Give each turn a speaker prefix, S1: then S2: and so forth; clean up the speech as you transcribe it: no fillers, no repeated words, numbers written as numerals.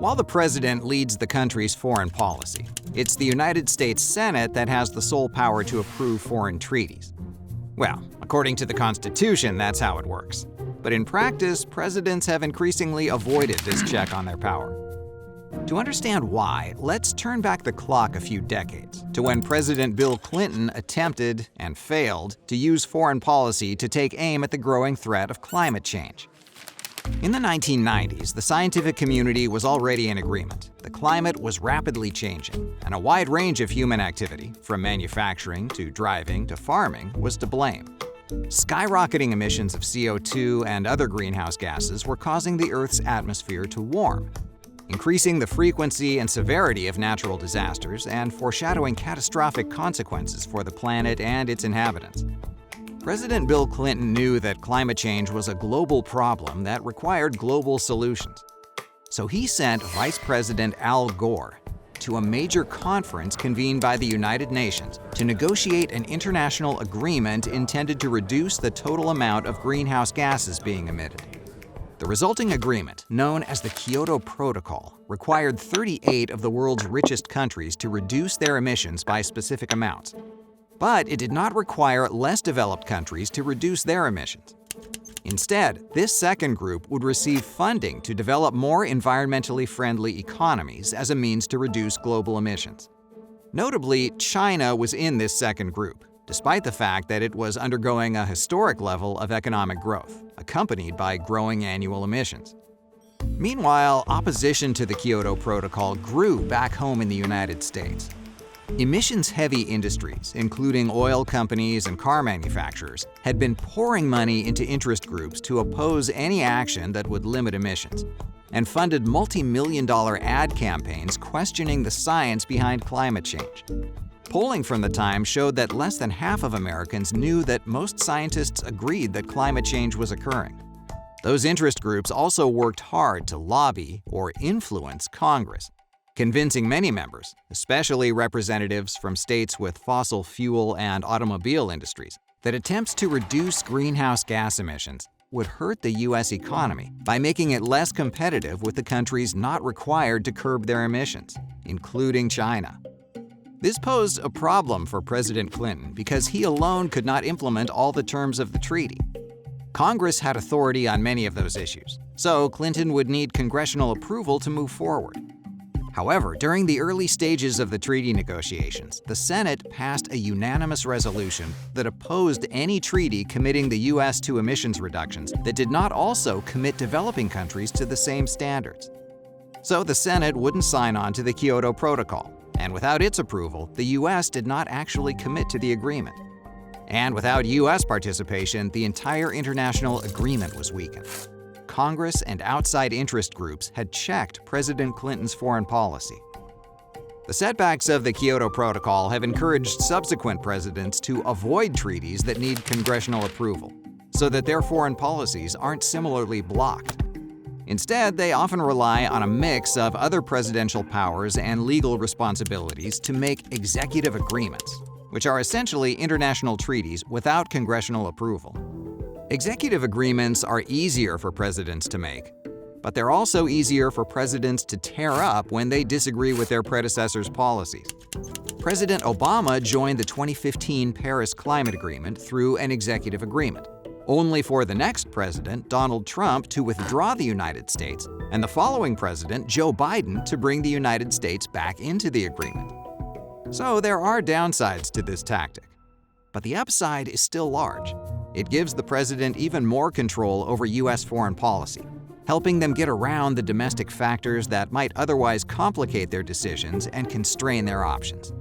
S1: While the president leads the country's foreign policy, it's the United States Senate that has the sole power to approve foreign treaties. Well, according to the Constitution, that's how it works. But in practice, presidents have increasingly avoided this check on their power. To understand why, let's turn back the clock a few decades to when President Bill Clinton attempted and failed to use foreign policy to take aim at the growing threat of climate change. In the 1990s, the scientific community was already in agreement. The climate was rapidly changing, and a wide range of human activity, from manufacturing to driving to farming, was to blame. Skyrocketing emissions of CO2 and other greenhouse gases were causing the Earth's atmosphere to warm, increasing the frequency and severity of natural disasters and foreshadowing catastrophic consequences for the planet and its inhabitants. President Bill Clinton knew that climate change was a global problem that required global solutions. So he sent Vice President Al Gore to a major conference convened by the United Nations to negotiate an international agreement intended to reduce the total amount of greenhouse gases being emitted. The resulting agreement, known as the Kyoto Protocol, required 38 of the world's richest countries to reduce their emissions by specific amounts. But it did not require less developed countries to reduce their emissions. Instead, this second group would receive funding to develop more environmentally friendly economies as a means to reduce global emissions. Notably, China was in this second group, despite the fact that it was undergoing a historic level of economic growth, accompanied by growing annual emissions. Meanwhile, opposition to the Kyoto Protocol grew back home in the United States. Emissions-heavy industries, including oil companies and car manufacturers, had been pouring money into interest groups to oppose any action that would limit emissions, and funded multi-million-dollar ad campaigns questioning the science behind climate change. Polling from the time showed that less than half of Americans knew that most scientists agreed that climate change was occurring. Those interest groups also worked hard to lobby or influence Congress, convincing many members, especially representatives from states with fossil fuel and automobile industries, that attempts to reduce greenhouse gas emissions would hurt the U.S. economy by making it less competitive with the countries not required to curb their emissions, including China. This posed a problem for President Clinton because he alone could not implement all the terms of the treaty. Congress had authority on many of those issues, so Clinton would need congressional approval to move forward. However, during the early stages of the treaty negotiations, the Senate passed a unanimous resolution that opposed any treaty committing the U.S. to emissions reductions that did not also commit developing countries to the same standards. So the Senate wouldn't sign on to the Kyoto Protocol, and without its approval, the U.S. did not actually commit to the agreement. And without U.S. participation, the entire international agreement was weakened. Congress and outside interest groups had checked President Clinton's foreign policy. The setbacks of the Kyoto Protocol have encouraged subsequent presidents to avoid treaties that need congressional approval, so that their foreign policies aren't similarly blocked. Instead, they often rely on a mix of other presidential powers and legal responsibilities to make executive agreements, which are essentially international treaties without congressional approval. Executive agreements are easier for presidents to make, but they're also easier for presidents to tear up when they disagree with their predecessors' policies. President Obama joined the 2015 Paris Climate Agreement through an executive agreement, only for the next president, Donald Trump, to withdraw the United States, and the following president, Joe Biden, to bring the United States back into the agreement. So there are downsides to this tactic, but the upside is still large. It gives the president even more control over U.S. foreign policy, helping them get around the domestic factors that might otherwise complicate their decisions and constrain their options.